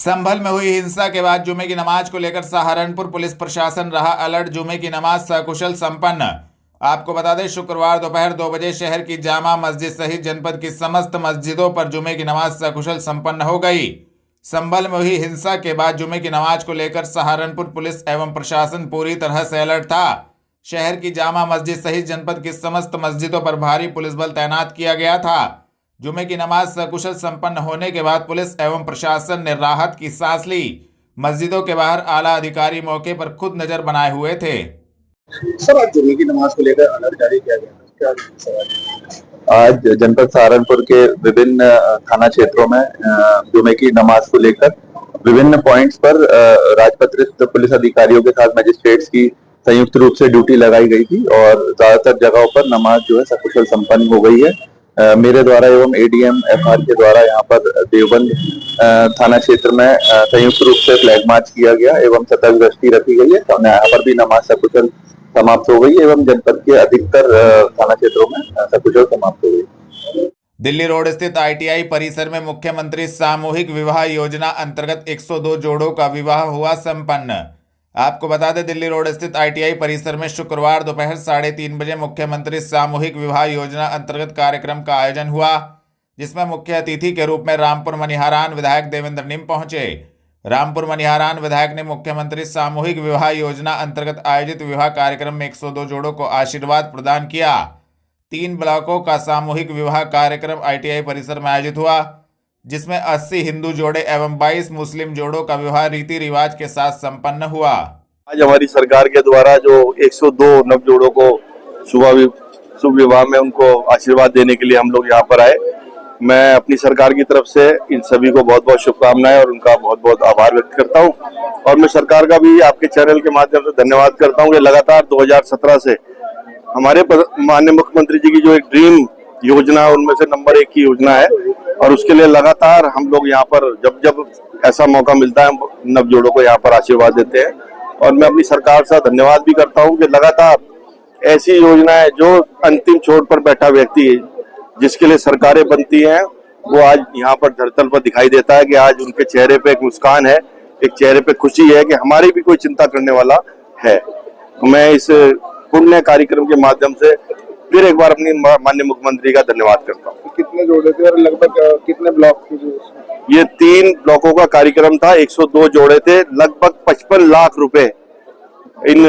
संभल में हुई हिंसा के बाद जुमे की नमाज को लेकर सहारनपुर पुलिस प्रशासन रहा अलर्ट। जुमे की नमाज सकुशल संपन्न। आपको बता दें, शुक्रवार दोपहर 2 बजे शहर की जामा मस्जिद सहित जनपद की समस्त मस्जिदों पर जुमे की नमाज सकुशल संपन्न हो गई। संभल में हुई हिंसा के बाद जुमे की नमाज को लेकर सहारनपुर पुलिस एवं प्रशासन पूरी तरह से अलर्ट था। शहर की जामा मस्जिद सहित जनपद की समस्त मस्जिदों पर भारी पुलिस बल तैनात किया गया था। जुमे की नमाज सकुशल संपन्न होने के बाद पुलिस एवं प्रशासन ने राहत की सांस ली। मस्जिदों के बाहर आला अधिकारी मौके पर खुद नजर बनाए हुए थे। सर, आज जुमे की नमाज को लेकर अलर्ट जारी किया गया, क्या सवाल? आज जनपद सहारनपुर के विभिन्न थाना क्षेत्रों में जुमे की नमाज को लेकर विभिन्न पॉइंट्स पर राजपत्रित पुलिस अधिकारियों के साथ मजिस्ट्रेट्स की संयुक्त रूप से ड्यूटी लगाई गई थी और ज्यादातर जगहों पर नमाज जो है सकुशल संपन्न हो गई है। मेरे द्वारा एवं एडीएम एफआर के द्वारा यहाँ पर देवबंद थाना क्षेत्र में संयुक्त रूप से फ्लैग मार्च किया गया एवं सतर्क दृष्टि रखी गई है। तो यहाँ पर भी नमाज सकुशल समाप्त हो गई एवं जनपद के अधिकतर थाना क्षेत्रों में सकुशल समाप्त हो गई। दिल्ली रोड स्थित आईटीआई परिसर में मुख्यमंत्री सामूहिक विवाह योजना अंतर्गत 102 जोड़ों का विवाह हुआ संपन्न। आपको बता दें, दिल्ली रोड स्थित आईटीआई परिसर में शुक्रवार दोपहर 3:30 बजे मुख्यमंत्री सामूहिक विवाह योजना अंतर्गत कार्यक्रम का आयोजन हुआ, जिसमें मुख्य अतिथि के रूप में रामपुर मनिहारान विधायक देवेंद्र निम पहुंचे। रामपुर मनिहारान विधायक ने मुख्यमंत्री सामूहिक विवाह योजना अंतर्गत आयोजित विवाह कार्यक्रम में 102 जोड़ों को आशीर्वाद प्रदान किया। 3 ब्लॉकों का सामूहिक विवाह कार्यक्रम आईटीआई परिसर में आयोजित हुआ, जिसमें 80 हिंदू जोड़े एवं 22 मुस्लिम जोड़ों का विवाह रीति रिवाज के साथ संपन्न हुआ। आज हमारी सरकार के द्वारा जो 102 नव जोड़ों को शुभ विवाह में उनको आशीर्वाद देने के लिए हम लोग यहाँ पर आए। मैं अपनी सरकार की तरफ से इन सभी को बहुत बहुत शुभकामनाएं और उनका बहुत बहुत आभार व्यक्त करता हूँ। और मैं सरकार का भी आपके चैनल के माध्यम से धन्यवाद करता हूँ कि लगातार 2017 से हमारे माननीय मुख्यमंत्री जी की जो एक ड्रीम योजना उनमें से नंबर 1 की योजना है और उसके लिए लगातार हम लोग यहाँ पर जब जब ऐसा मौका मिलता है नवजोड़ों को यहाँ पर आशीर्वाद देते हैं। और मैं अपनी सरकार से धन्यवाद भी करता हूँ कि लगातार ऐसी योजनाएं जो अंतिम छोर पर बैठा व्यक्ति जिसके लिए सरकारें बनती हैं वो आज यहाँ पर धरतल पर दिखाई देता है कि आज उनके चेहरे पे एक मुस्कान है, एक चेहरे पे खुशी है कि हमारी भी कोई चिंता करने वाला है। मैं इस पुण्य कार्यक्रम के माध्यम से फिर एक बार अपनी माननीय मुख्यमंत्री का धन्यवाद करता हूँ। कितने जोड़े थे और लगभग कितने ब्लॉक थे? ये 3 ब्लॉकों का कार्यक्रम था। 102 जोड़े थे, लगभग 55 लाख रुपए इन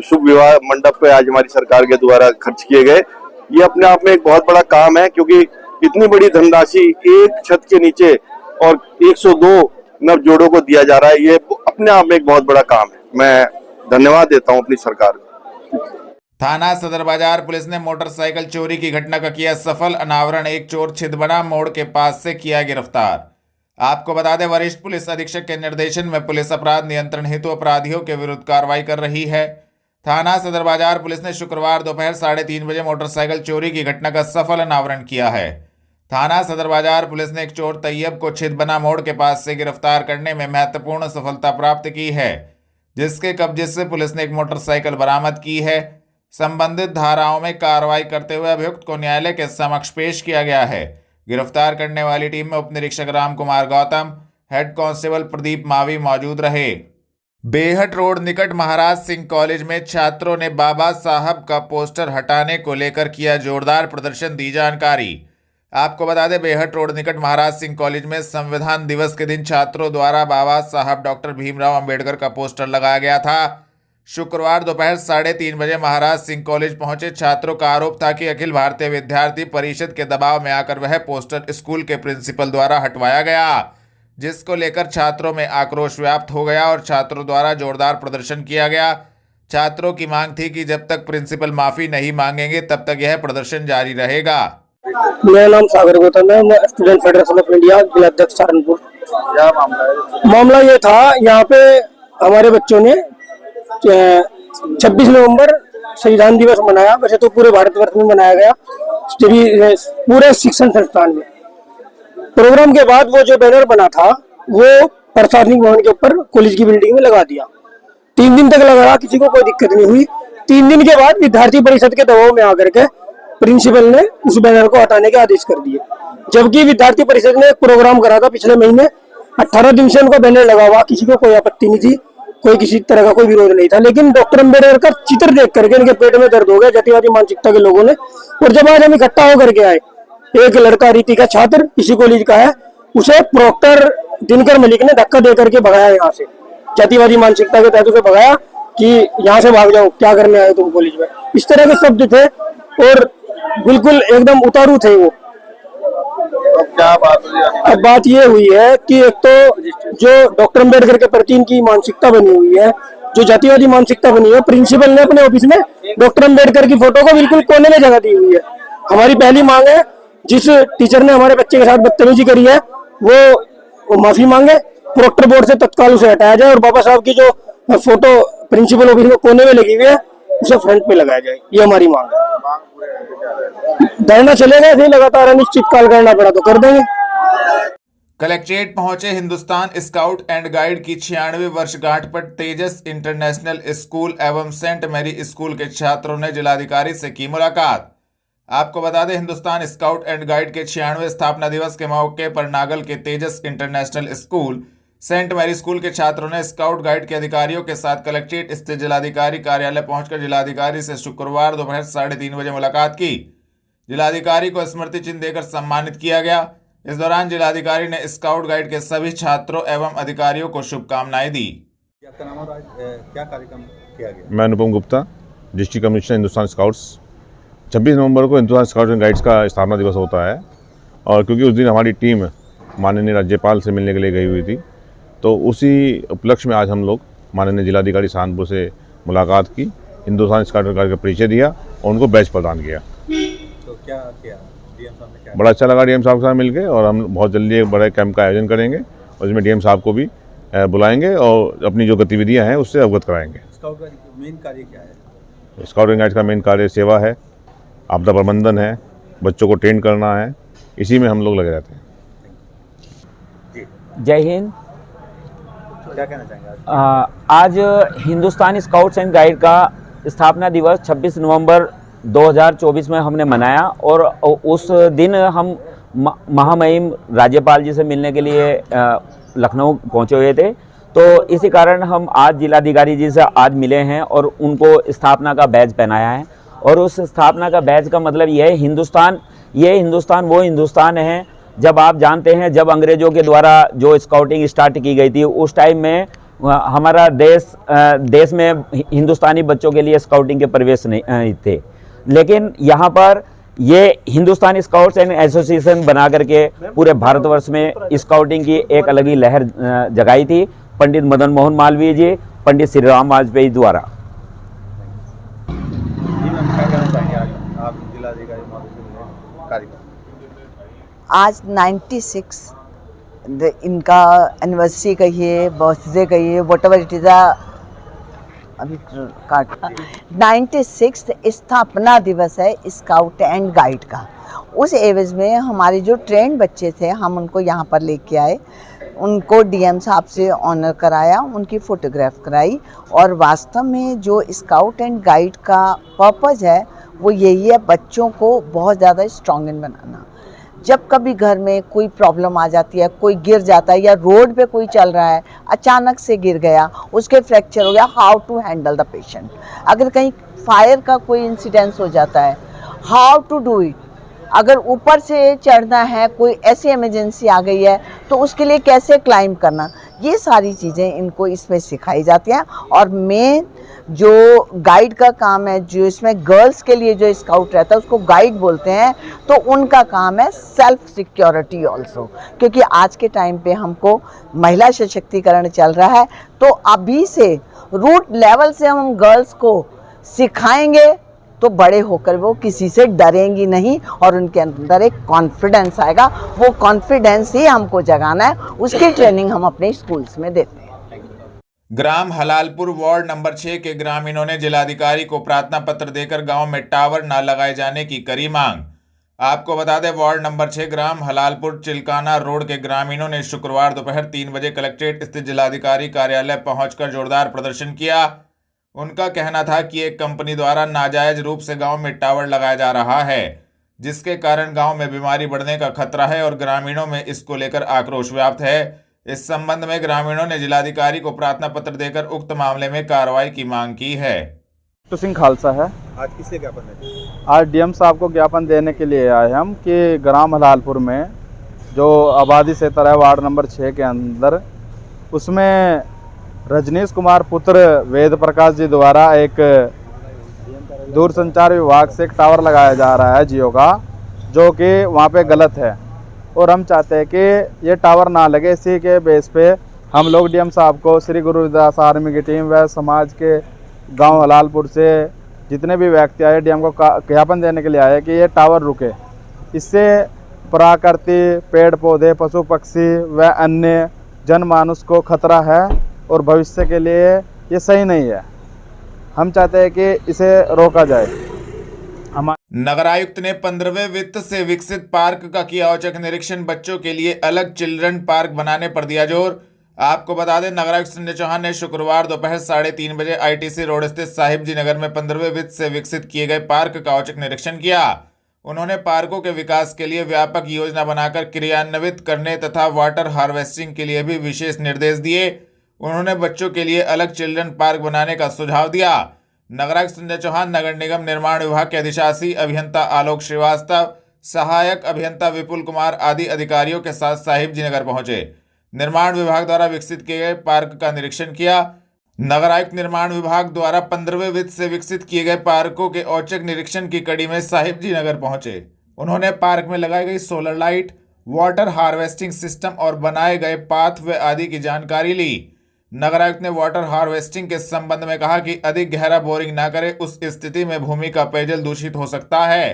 शुभ विवाह मंडप पे आज हमारी सरकार के द्वारा खर्च किए गए। ये अपने आप में एक बहुत बड़ा काम है, क्योंकि इतनी बड़ी धनराशि एक छत के नीचे और 102 नव जोड़ों को दिया जा रहा है, ये अपने आप में एक बहुत बड़ा काम है। मैं धन्यवाद देता हूँ अपनी सरकार को। थाना सदर बाजार पुलिस ने मोटरसाइकिल चोरी की घटना का किया सफल अनावरण। एक चोर छिदबना मोड़ के पास से किया गिरफ्तार। आपको बता दें, वरिष्ठ पुलिस अधीक्षक के निर्देशन में पुलिस अपराध नियंत्रण हेतु अपराधियों के विरुद्ध कार्रवाई कर रही है। थाना सदर बाजार पुलिस ने शुक्रवार दोपहर 3:30 बजे मोटरसाइकिल चोरी की घटना का सफल अनावरण किया है। थाना सदर बाजार पुलिस ने एक चोर तैयब को छिदबना मोड़ के पास से गिरफ्तार करने में महत्वपूर्ण सफलता प्राप्त की है, जिसके कब्जे से पुलिस ने एक मोटरसाइकिल बरामद की है। संबंधित धाराओं में कार्रवाई करते हुए अभियुक्त को न्यायालय के समक्ष पेश किया गया है। गिरफ्तार करने वाली टीम में उप निरीक्षक राम कुमार गौतम, हेड कांस्टेबल प्रदीप मावी मौजूद रहे। बेहट रोड निकट महाराज सिंह कॉलेज में छात्रों ने बाबा साहब का पोस्टर हटाने को लेकर किया जोरदार प्रदर्शन, दी जानकारी। आपको बता दें, बेहट रोड निकट महाराज सिंह कॉलेज में संविधान दिवस के दिन छात्रों द्वारा बाबा साहब डॉक्टर भीमराव अंबेडकर का पोस्टर लगाया गया था। शुक्रवार दोपहर 3:30 बजे महाराज सिंह कॉलेज पहुंचे छात्रों का आरोप था कि अखिल भारतीय विद्यार्थी परिषद के दबाव में आकर वह पोस्टर स्कूल के प्रिंसिपल द्वारा हटवाया गया, जिसको लेकर छात्रों में आक्रोश व्याप्त हो गया और छात्रों द्वारा जोरदार प्रदर्शन किया गया। छात्रों की मांग थी कि जब तक प्रिंसिपल माफी नहीं मांगेंगे तब तक यह प्रदर्शन जारी रहेगा। मेरा नाम सागर गौतम है, मैं स्टूडेंट फेडरेशन ऑफ इंडिया जिला अध्यक्ष सहारनपुर। क्या मामला है? मामला ये था, यहाँ पे हमारे बच्चों ने 26 नवंबर संविधान दिवस मनाया। वैसे तो पूरे भारतवर्ष में मनाया गया, पूरे शिक्षण संस्थान में। प्रोग्राम के बाद वो जो बैनर बना था वो प्रशासनिक भवन के ऊपर कॉलेज की बिल्डिंग में लगा दिया। 3 दिन तक लगाया, किसी को कोई दिक्कत नहीं हुई। 3 दिन के बाद विद्यार्थी परिषद के दबाव में आकर के प्रिंसिपल ने उस बैनर को हटाने के आदेश कर दिए। जबकि विद्यार्थी परिषद ने एक प्रोग्राम करा था पिछले महीने 18 दिन से उनका बैनर लगा हुआ, किसी को कोई आपत्ति नहीं थी, कोई किसी तरह का कोई विरोध नहीं था। लेकिन डॉक्टर अम्बेडकर का चित्र देख करके इनके पेट में दर्द हो गया जातिवादी मानसिकता के लोगों ने। और जब आज हम इकट्ठा होकर के आए, एक लड़का रीति का छात्र इसी कॉलेज का है, उसे प्रोक्टर दिनकर मलिक ने धक्का दे करके भगाया यहाँ से, जातिवादी मानसिकता के तहत उसे भगाया कि यहाँ से भाग जाओ, क्या करने आए तुम कॉलेज में। इस तरह के शब्द थे और बिल्कुल एकदम उतारू थे वो। अब क्या बात हुई? अब बात ये हुई है कि एक तो जो डॉक्टर अम्बेडकर के प्रति इनकी मानसिकता बनी हुई है, जो जातिवादी मानसिकता बनी है, प्रिंसिपल ने अपने ऑफिस में डॉक्टर अम्बेडकर की फोटो को बिल्कुल कोने में जगह दी हुई है। हमारी पहली मांग है, जिस टीचर ने हमारे बच्चे के साथ बदतमीजी करी है वो माफी मांगे, प्रोक्टर बोर्ड से तत्काल उसे हटाया जाए और बाबा साहब की जो फोटो प्रिंसिपल ऑफिस में कोने में लगी हुई है उसे फ्रंट पे लगाया जाए, ये हमारी मांग है। धरना चलेगा, ऐसे ही लगातार अनिश्चितकाल करना पड़ा तो कर देंगे। कलेक्ट्रेट पहुंचे हिंदुस्तान स्काउट एंड गाइड की 96वीं वर्षगांठ पर तेजस इंटरनेशनल स्कूल एवं सेंट मैरी स्कूल के छात्रों ने जिलाधिकारी से की मुलाकात। आपको बता दें, हिंदुस्तान स्काउट एंड गाइड के 96वें स्थापना दिवस के मौके पर नागल के Tejas international school Saint Mary school के छात्रों ने स्काउट गाइड के अधिकारियों के साथ कलेक्ट्रेट स्थित जिलाधिकारी कार्यालय पहुंचकर जिलाधिकारी से शुक्रवार दोपहर 3:30 बजे मुलाकात की। जिलाधिकारी को स्मृति चिन्ह देकर सम्मानित किया गया। इस दौरान जिलाधिकारी ने स्काउट गाइड के सभी छात्रों एवं अधिकारियों को शुभकामनाएं दी। आपका नाम और आज क्या कार्यक्रम किया गया? मैं Anupam Gupta, district commissioner Hindustan scouts. 26 नवंबर को हिंदुस्तान स्काउट्स एंड गाइड्स का स्थापना दिवस होता है और क्योंकि उस दिन हमारी टीम माननीय राज्यपाल से मिलने के लिए गई हुई थी, तो उसी उपलक्ष्य में आज हम लोग माननीय जिलाधिकारी सहारनपुर से मुलाकात की, हिंदुस्तान स्काउट एंड गाइड का परिचय दिया और उनको बैच प्रदान किया। तो क्या किया डीएम साहब ने? क्या बड़ा अच्छा लगा डीएम साहब के साथ मिलकर और हम बहुत जल्दी एक बड़े कैंप का आयोजन करेंगे और इसमें डीएम साहब को भी बुलाएंगे और अपनी जो गतिविधियाँ हैं उससे अवगत कराएंगे। स्काउट का मेन कार्य क्या है? स्काउट एंड गाइड्स का मेन कार्य सेवा है, आपदा प्रबंधन है, बच्चों को ट्रेन करना है, इसी में हम लोग लगे रहते हैं। जय हिंद। क्या कहना चाहेंगे आज हिंदुस्तानी स्काउट्स एंड गाइड का स्थापना दिवस 26 नवंबर 2024 में हमने मनाया और उस दिन हम महामहिम राज्यपाल जी से मिलने के लिए लखनऊ पहुंचे हुए थे। तो इसी कारण हम आज जिलाधिकारी जी से आज मिले हैं और उनको स्थापना का बैज पहनाया है। और उस स्थापना का बैज का मतलब ये है, ये हिंदुस्तान वो हिंदुस्तान है जब आप जानते हैं जब अंग्रेज़ों के द्वारा जो स्काउटिंग स्टार्ट की गई थी उस टाइम में हमारा देश में हिंदुस्तानी बच्चों के लिए स्काउटिंग के प्रवेश नहीं थे। लेकिन यहाँ पर ये हिंदुस्तानी स्काउट्स एंड एसोसिएशन बना करके पूरे भारतवर्ष में स्काउटिंग की एक अलग ही लहर जगाई थी पंडित मदन मोहन मालवीय जी, पंडित श्री राम वाजपेयी द्वारा। क्या कहना चाहेंगे आज आप जिलाधिकारी महोदय से मिले कार्यक्रम? आज 96 इनका एनिवर्सरी कहिए, बर्थडे कहिए, वट एवर इट इज़ अभी काट 96 स्थापना दिवस है स्काउट एंड गाइड का। उस एवज में हमारे जो ट्रेंड बच्चे थे हम उनको यहाँ पर लेके आए, उनको डीएम साहब से ऑनर कराया, उनकी फ़ोटोग्राफ कराई। और वास्तव में जो स्काउट एंड गाइड का पर्पज़ है वो यही है, बच्चों को बहुत ज़्यादा स्ट्रॉन्ग बनाना। जब कभी घर में कोई प्रॉब्लम आ जाती है, कोई गिर जाता है या रोड पे कोई चल रहा है अचानक से गिर गया, उसके फ्रैक्चर हो गया, how to handle the patient. अगर कहीं फायर का कोई इंसिडेंस हो जाता है, हाउ टू डू इट। अगर ऊपर से चढ़ना है, कोई ऐसी इमरजेंसी आ गई है तो उसके लिए कैसे क्लाइंब करना, ये सारी चीज़ें इनको इसमें सिखाई जाती हैं। और मेन जो गाइड का काम है, जो इसमें गर्ल्स के लिए जो स्काउट रहता है उसको गाइड बोलते हैं, तो उनका काम है सेल्फ सिक्योरिटी ऑल्सो। क्योंकि आज के टाइम पे हमको महिला सशक्तिकरण चल रहा है, तो अभी से रूट लेवल से हम गर्ल्स को सिखाएंगे तो बड़े होकर वो किसी से डरेंगी नहीं और उनके अंदर एक कॉन्फिडेंस आएगा। वो कॉन्फिडेंस ही हमको जगाना है, उसकी ट्रेनिंग हम अपने स्कूल्स में देते हैं। ग्राम हलालपुर वार्ड नंबर 6 के ग्रामीणों ने जिलाधिकारी को प्रार्थना पत्र देकर गांव में टावर न लगाए जाने की करी मांग। आपको बता दें, वार्ड नंबर 6 ग्राम हलालपुर चिलकाना रोड के ग्रामीणों ने शुक्रवार दोपहर 3 बजे कलेक्ट्रेट स्थित जिलाधिकारी कार्यालय पहुंचकर जोरदार प्रदर्शन किया। उनका कहना था कि एक कंपनी द्वारा नाजायज रूप से गांव में टावर लगाया जा रहा है, जिसके कारण गांव में बीमारी बढ़ने का खतरा है और ग्रामीणों में इसको लेकर आक्रोश व्याप्त है। इस संबंध में ग्रामीणों ने जिलाधिकारी को प्रार्थना पत्र देकर उक्त मामले में कार्रवाई की मांग की है। तो सिंह खालसा है। आज किससे ज्ञापन है? आज डीएम साहब को ज्ञापन देने के लिए आए हम कि ग्राम हलालपुर में जो आबादी क्षेत्र है वार्ड नंबर 6 के अंदर, उसमें रजनीश कुमार पुत्र वेद प्रकाश जी द्वारा एक दूरसंचार विभाग से एक टावर लगाया जा रहा है जियो का, जो कि वहाँ पे गलत है। और हम चाहते हैं कि ये टावर ना लगे। इसी के बेस पे हम लोग डीएम साहब को, श्री गुरु रविदास आर्मी की टीम व समाज के गांव हलालपुर से जितने भी व्यक्ति आए डीएम को ज्ञापन देने के लिए आए कि ये टावर रुके। इससे प्रकृति, पेड़ पौधे, पशु पक्षी व अन्य जनमानस को खतरा है और भविष्य के लिए ये सही नहीं है। हम चाहते हैं कि इसे रोका जाए। नगर आयुक्त ने 15वें वित्त से विकसित पार्क का किया औचक निरीक्षण। बच्चों के लिए अलग चिल्ड्रन पार्क बनाने पर दिया जोर। आपको बता दें, नगर आयुक्त संजय चौहान ने शुक्रवार दोपहर 3:30 बजे आईटीसी रोड स्थित साहिब जी नगर में 15वें वित्त से विकसित किए गए पार्क का औचक निरीक्षण किया। उन्होंने पार्कों के विकास के लिए व्यापक योजना बनाकर क्रियान्वित करने तथा वाटर हार्वेस्टिंग के लिए भी विशेष निर्देश दिए। उन्होंने बच्चों के लिए अलग चिल्ड्रन पार्क बनाने का सुझाव दिया। नगर आयुक्त संजय चौहान नगर निगम निर्माण विभाग के अधिशासी अभियंता आलोक श्रीवास्तव, सहायक अभियंता विपुल कुमार आदि अधिकारियों के साथ साहिब जी नगर पहुंचे। निर्माण विभाग द्वारा विकसित किए गए पार्क का निरीक्षण किया। नगर आयुक्त निर्माण विभाग द्वारा 15वें वित्त से विकसित किए गए पार्कों के औचक निरीक्षण की कड़ी में साहिब जी नगर पहुंचे। उन्होंने पार्क में लगाई गई solar light, water harvesting system और बनाए गए पाथवे आदि की जानकारी ली। नगर आयुक्त ने वाटर हार्वेस्टिंग के संबंध में कहा कि अधिक गहरा बोरिंग न करें, उस स्थिति में भूमि का पेयजल दूषित हो सकता है।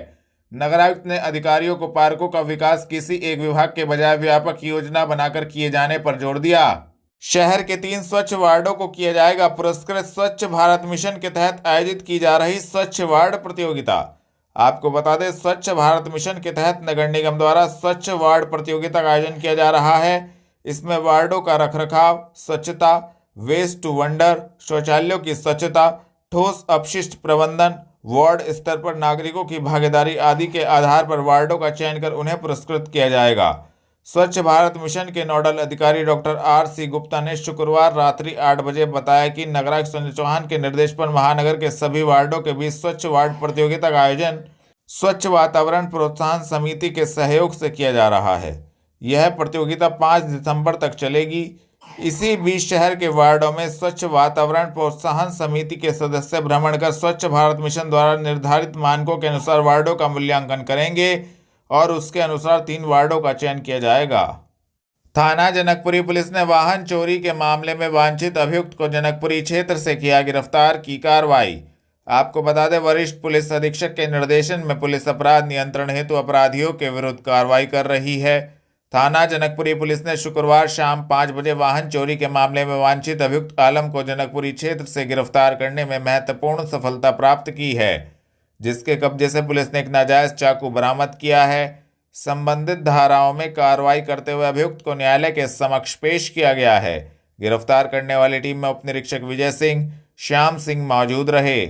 नगर आयुक्त ने अधिकारियों को पार्कों का विकास किसी एक विभाग के बजाय व्यापक योजना बनाकर किए जाने पर जोर दिया। शहर के 3 स्वच्छ वार्डों को किया जाएगा पुरस्कृत। स्वच्छ भारत मिशन के तहत आयोजित की जा रही स्वच्छ वार्ड प्रतियोगिता। आपको बता दें, स्वच्छ भारत मिशन के तहत नगर निगम द्वारा स्वच्छ वार्ड प्रतियोगिता का आयोजन किया जा रहा है। इसमें वार्डों का रखरखाव, स्वच्छता, वेस्ट टू वंडर, शौचालयों की स्वच्छता, ठोस अपशिष्ट प्रबंधन, वार्ड स्तर पर नागरिकों की भागीदारी आदि के आधार पर वार्डों का चयन कर उन्हें पुरस्कृत किया जाएगा। स्वच्छ भारत मिशन के नोडल अधिकारी डॉक्टर RC गुप्ता ने शुक्रवार रात्रि 8 बजे बताया कि नगर आयुक्त संजय चौहान के निर्देश पर महानगर के सभी वार्डों के बीच स्वच्छ वार्ड प्रतियोगिता का आयोजन स्वच्छ वातावरण प्रोत्साहन समिति के सहयोग से किया जा रहा है। यह प्रतियोगिता 5 दिसंबर तक चलेगी। इसी बीच शहर के वार्डों में स्वच्छ वातावरण प्रोत्साहन समिति के सदस्य भ्रमण कर स्वच्छ भारत मिशन द्वारा निर्धारित मानकों के अनुसार वार्डों का मूल्यांकन करेंगे और उसके अनुसार 3 वार्डों का चयन किया जाएगा। थाना जनकपुरी पुलिस ने वाहन चोरी के मामले में वांछित अभियुक्त को जनकपुरी क्षेत्र से किया गिरफ्तार की कार्रवाई। आपको बता दें, वरिष्ठ पुलिस अधीक्षक के निर्देशन में पुलिस अपराध नियंत्रण हेतु अपराधियों के विरुद्ध कार्रवाई कर रही है। थाना जनकपुरी पुलिस ने शुक्रवार शाम 5 बजे वाहन चोरी के मामले में वांछित अभियुक्त आलम को जनकपुरी क्षेत्र से गिरफ्तार करने में महत्वपूर्ण सफलता प्राप्त की है, जिसके कब्जे से पुलिस ने एक नाजायज चाकू बरामद किया है। संबंधित धाराओं में कार्रवाई करते हुए अभियुक्त को न्यायालय के समक्ष पेश किया गया है। गिरफ्तार करने वाली टीम में उप निरीक्षक विजय सिंह, श्याम सिंह मौजूद रहे।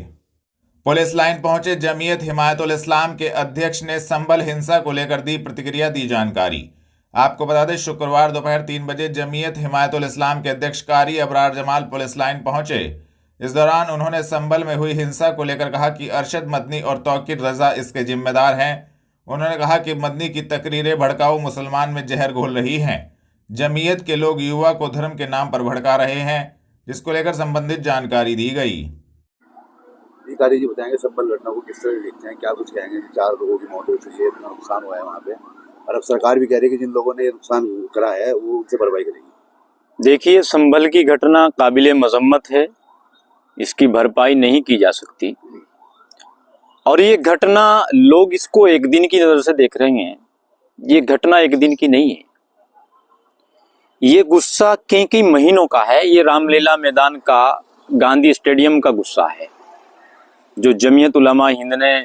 पुलिस लाइन पहुंचे जमीयत हिमायतुल इस्लाम के अध्यक्ष ने संभल हिंसा को लेकर दी प्रतिक्रिया, दी जानकारी। आपको बता दें, शुक्रवार दोपहर 3 बजे जमीयत हिमायतुल इस्लाम के अध्यक्ष कारी अबरार जमाल पुलिस लाइन पहुंचे। इस दौरान उन्होंने संभल में हुई हिंसा को लेकर कहा कि अरशद मदनी और तौकीर रजा इसके जिम्मेदार हैं। उन्होंने कहा कि मदनी की तकरीरें भड़काऊ मुसलमान में जहर घोल रही हैं। जमीयत के लोग युवा को धर्म के नाम पर भड़का रहे हैं, जिसको लेकर संबंधित जानकारी दी गई। अधिकारी जी बताएंगे संभल घटना को किस तरह देखते हैं, क्या कुछ कहेंगे? 4 लोगों की मौत हो चुकी है, इतना नुकसान हुआ है वहाँ पे, और अब सरकार भी कह रही है कि जिन लोगों ने नुकसान करा है वो उनसे भरपाई करेगी। देखिए, संभल की घटना काबिले मजम्मत है, इसकी भरपाई नहीं की जा सकती। और ये घटना लोग इसको एक दिन की नजर से देख रहे हैं। ये घटना एक दिन की नहीं है। ये गुस्सा कई महीनों का है। ये रामलीला मैदान का, गांधी स्टेडियम का गुस्सा है, जो जमीयत उलमा हिंद ने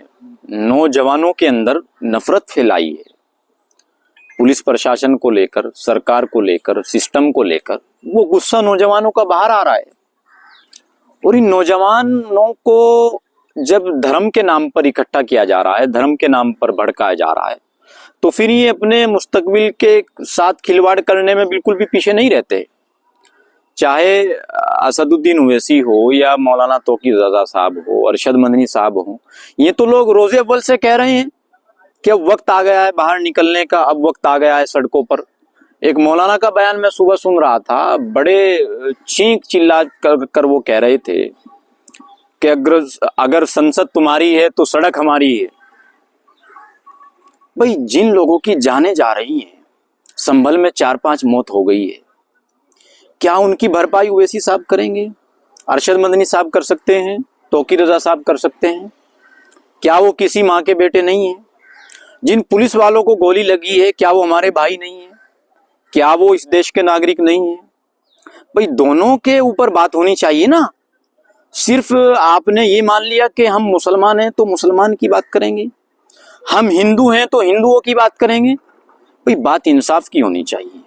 नौजवानों के अंदर नफरत फैलाई है। पुलिस प्रशासन को लेकर, सरकार को लेकर, सिस्टम को लेकर वो गुस्सा नौजवानों का बाहर आ रहा है। और इन नौजवानों को जब धर्म के नाम पर इकट्ठा किया जा रहा है, धर्म के नाम पर भड़काया जा रहा है, तो फिर ये अपने मुस्तकबिल के साथ खिलवाड़ करने में बिल्कुल भी पीछे नहीं रहते। चाहे असदुद्दीन ओवैसी हो या मौलाना तौकीर रजा साहब हो, अरशद मदनी साहब हो, ये तो लोग रोजे अव्वल से कह रहे हैं कि अब वक्त आ गया है बाहर निकलने का, अब वक्त आ गया है सड़कों पर। एक मौलाना का बयान मैं सुबह सुन रहा था, बड़े चीख चिल्ला कर वो कह रहे थे कि अगर संसद तुम्हारी है तो सड़क हमारी है। भाई, जिन लोगों की जानें जा रही हैं, संभल में 4-5 मौत हो गई है, क्या उनकी भरपाई ओवैसी साहब करेंगे? अरशद मदनी साहब कर सकते हैं? तौकीर रजा साहब कर सकते हैं? क्या वो किसी माँ के बेटे नहीं है? जिन पुलिस वालों को गोली लगी है, क्या वो हमारे भाई नहीं है? क्या वो इस देश के नागरिक नहीं है? भाई, दोनों के ऊपर बात होनी चाहिए ना। सिर्फ आपने ये मान लिया कि हम मुसलमान हैं तो मुसलमान की बात करेंगे, हम हिंदू हैं तो हिंदुओं की बात करेंगे। भाई, बात इंसाफ की होनी चाहिए।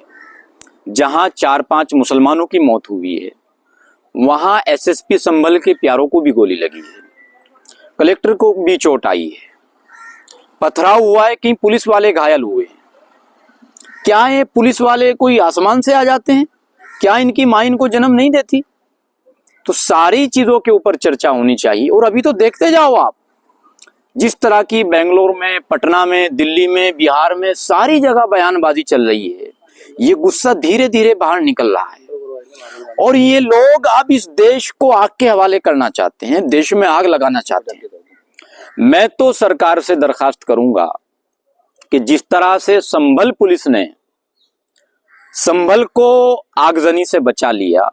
जहां 4-5 मुसलमानों की मौत हुई है, वहां एसएसपी संभल के प्यारों को भी गोली लगी है, कलेक्टर को भी चोट आई है, पथराव हुआ है, कहीं पुलिस वाले घायल हुए हैं। क्या ये पुलिस वाले कोई आसमान से आ जाते हैं? क्या इनकी मां इनको जन्म नहीं देती? तो सारी चीजों के ऊपर चर्चा होनी चाहिए। और अभी तो देखते जाओ आप, जिस तरह की बेंगलोर में, पटना में, दिल्ली में, बिहार में सारी जगह बयानबाजी चल रही है, ये गुस्सा धीरे धीरे बाहर निकल रहा है। और ये लोग अब इस देश को आग के हवाले करना चाहते हैं, देश में आग लगाना चाहते हैं। मैं तो सरकार से दरखास्त करूंगा कि जिस तरह से संभल पुलिस ने संभल को आगजनी से बचा लिया,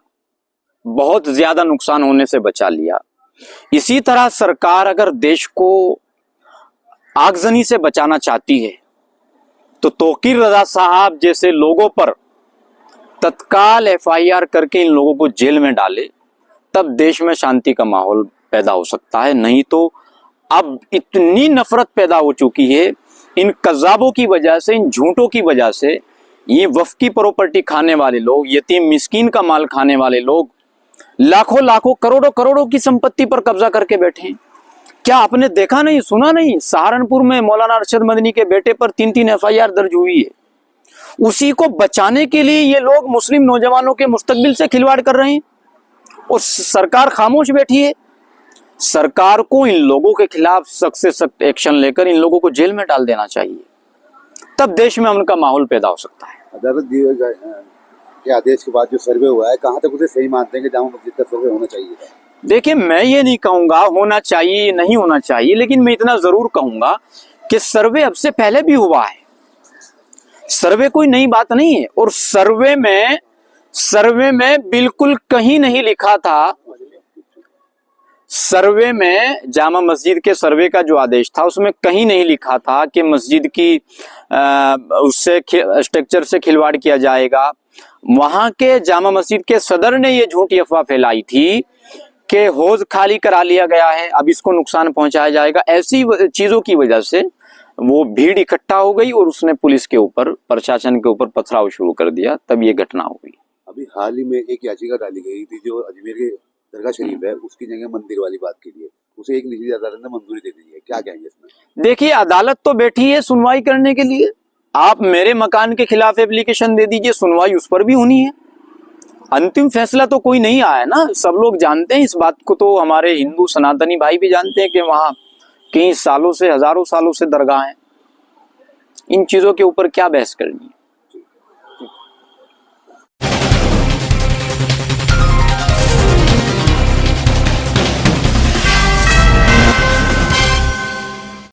बहुत ज्यादा नुकसान होने से बचा लिया, इसी तरह सरकार अगर देश को आगजनी से बचाना चाहती है तो तौकीर रजा साहब जैसे लोगों पर तत्काल एफआईआर करके इन लोगों को जेल में डाले, तब देश में शांति का माहौल पैदा हो सकता है। नहीं तो अब इतनी नफरत पैदा हो चुकी है इन कज़ाबों की वजह से, इन झूठों की वजह से। ये वफ़ की प्रॉपर्टी खाने वाले लोग, यतीम मिस्कीन का माल खाने वाले लोग लाखों लाखों करोड़ों करोड़ों की संपत्ति पर कब्जा करके बैठे हैं। क्या आपने देखा नहीं, सुना नहीं? सहारनपुर में मौलाना अरशद मदनी के बेटे पर 3-3 एफआईआर दर्ज हुई है। उसी को बचाने के लिए ये लोग मुस्लिम नौजवानों के मुस्तकबिल से खिलवाड़ कर रहे हैं और सरकार खामोश बैठी है। सरकार को इन लोगों के खिलाफ सख्त से सख्त एक्शन लेकर इन लोगों को जेल में डाल देना चाहिए, तब देश में अमन का माहौल पैदा हो सकता है। अदालत के आदेश के बाद जो सर्वे हुआ है, कहाँ तक उसे सही मानते हैं कि जामा मस्जिद का सर्वे होना चाहिए? देखिए, मैं ये नहीं कहूंगा होना चाहिए नहीं होना चाहिए, लेकिन मैं इतना जरूर कहूंगा कि सर्वे अब से पहले भी हुआ है। सर्वे कोई नई बात नहीं है। और सर्वे में बिल्कुल कहीं नहीं लिखा था, सर्वे में जामा मस्जिद के सर्वे का जो आदेश था उसमें कहीं नहीं लिखा था कि मस्जिद की उससे स्ट्रक्चर से खिलवाड़ किया जाएगा। वहां के जामा मस्जिद के सदर ने ये झूठी अफवाह फैलाई थी कि हौज खाली करा लिया गया है, अब इसको नुकसान पहुंचाया जाएगा। ऐसी चीजों की वजह से वो भीड़ इकट्ठा हो गई और उसने पुलिस के ऊपर, प्रशासन के ऊपर पथराव शुरू कर दिया, तब ये घटना हो गई। अभी हाल ही में एक याचिका डाली गई थी जो अजमेर के दरगाह शरीफ है, उसकी जगह मंदिर वाली बात के लिए, उसे एक निजी अदालत ने मंजूरी दे दी है। क्या कहेंगे इसमें? देखिए, अदालत तो बैठी है सुनवाई करने के लिए। आप मेरे मकान के खिलाफ एप्लीकेशन दे दीजिए, सुनवाई उस पर भी होनी है। अंतिम फैसला तो कोई नहीं आया ना, सब लोग जानते हैं इस बात को। तो हमारे हिंदू सनातनी भाई भी जानते हैं कि वहां कई सालों से, हजारों सालों से दरगाह हैं। इन चीजों के ऊपर क्या बहस करनी है?